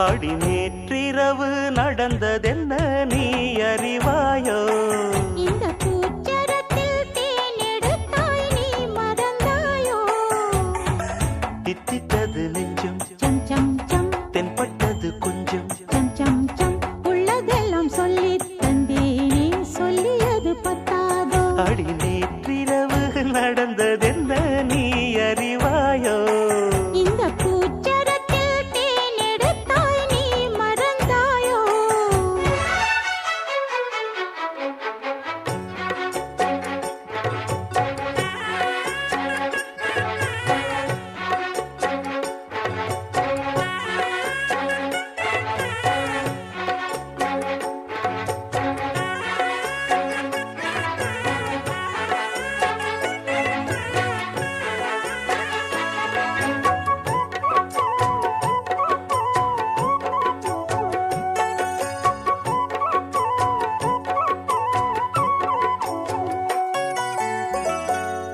அடி நேற்றிரவு நடந்ததென்ன நீ அறிவாயோ? இந்த பூச்சரத்தில் தேன் எடுத்தாய் நீ மறந்தாயோ? தித்தித்தது நெஞ்சம் சம் சம் சம் தென்பட்டது கொஞ்சம் சம் சம் சம் உள்ளதெல்லாம் சொல்லி தந்தேனே சொல்லியது பத்தாதோ? அடி நேற்றிரவு நடந்ததென்ன நீ அறிவாயோ? இந்த பூச்சரத்தில் தேன் எடுத்தாய் நீ மறந்தாயோ?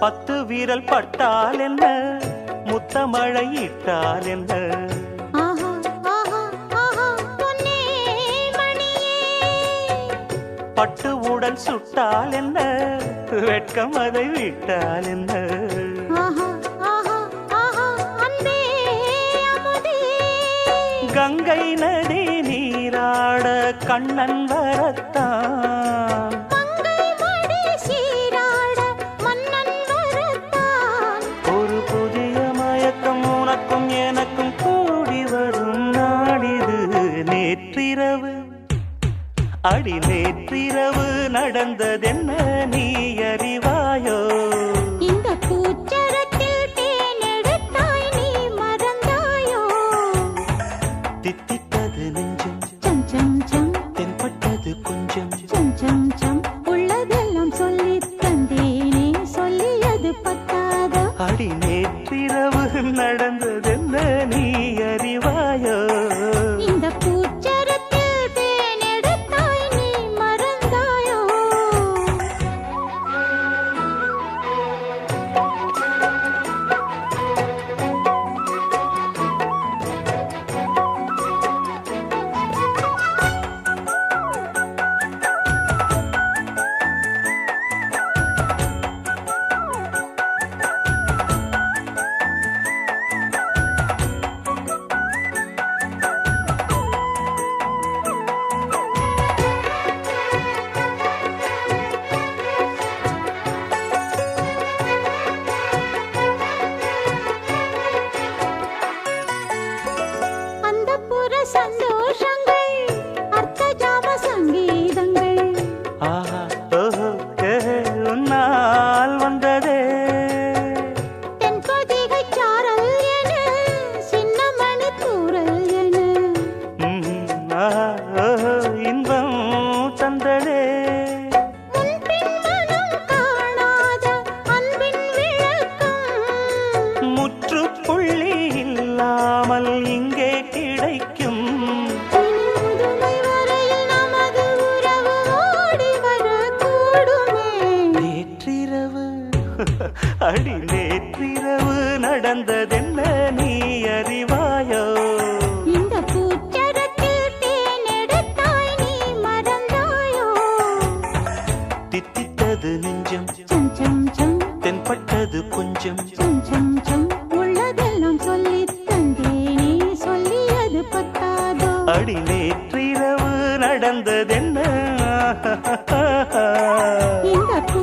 பத்து வீரல் பட்டால் என்ன, முத்தமழை இட்டால் என்ன? ஆஹா ஆஹா ஆஹா பொன்னே மணியே, பட்டு உடல் சுட்டால் என்ன, வெட்கம் அதை விட்டால் என்ன? ஆஹா ஆஹா ஆஹா அன்பே அமுதே, கங்கை நதி நீராட கண்ணன் வரத்தான், மங்கை மடி சீராட மன்னன் வரத்தான். ஒரு புதிய மயக்கம் உனக்கும் எனக்கும் கூடி வரும் நாடிது. நேற்றிரவு அடி நேற்றிரவு நடந்ததென்ன நீ அறிவாயோ? இந்த பூச்சரத்தில் தேன் எடுத்தாய் நீ மறந்தாயோ? தித்தித்தது நெஞ்சம் சம் சம் சம் தென்பட்டது கொஞ்சம் சம் சம் சம் உள்ளதெல்லாம் சொல்லி தந்தேனே சொல்லியது பத்தாதோ? அடி நேற்றிரவு நடந்ததென்ன நீ அறிவாயோ? இந்த பூச்சரத்தில் தேன் எடுத்தாய் நீ மறந்தாயோ? அந்தப்புற சந்தோஷங்கள் அர்த்தஜாம சங்கீதங்கள் ஆஹா ஓஹோ உன்னால் வந்ததே, தென்பொதிகை சாரல் என சின்னமணி தூரல் என ஆஹா ஓஹோ இன்பம் தந்ததே. முன்பின் மனம் காணாத அன்பின் விளக்கம் முற்றுப்புள்ளி இல்லாமல் இங்கே கிடைக்கும். இனி முதுமை வரையில் நமது உறவு ஓடி வரக்கூடுமே. நேற்றிரவு அடி நேற்றிரவு நடந்ததென்ன நீ அறிவாயோ? இந்த பூச்சரத்தில் தேன் எடுத்தாய் நீ மறந்தாயோ? தித்தித்தது நெஞ்சம் சம் சம் சம் தென்பட்டது கொஞ்சம் சம் சம் சம் உள்ளதெல்லாம் சொல்லி தந்தேனே சொல்லியது பத்தாதோ? அடி நேற்றிரவு நடந்ததென்ன? இந்த பூ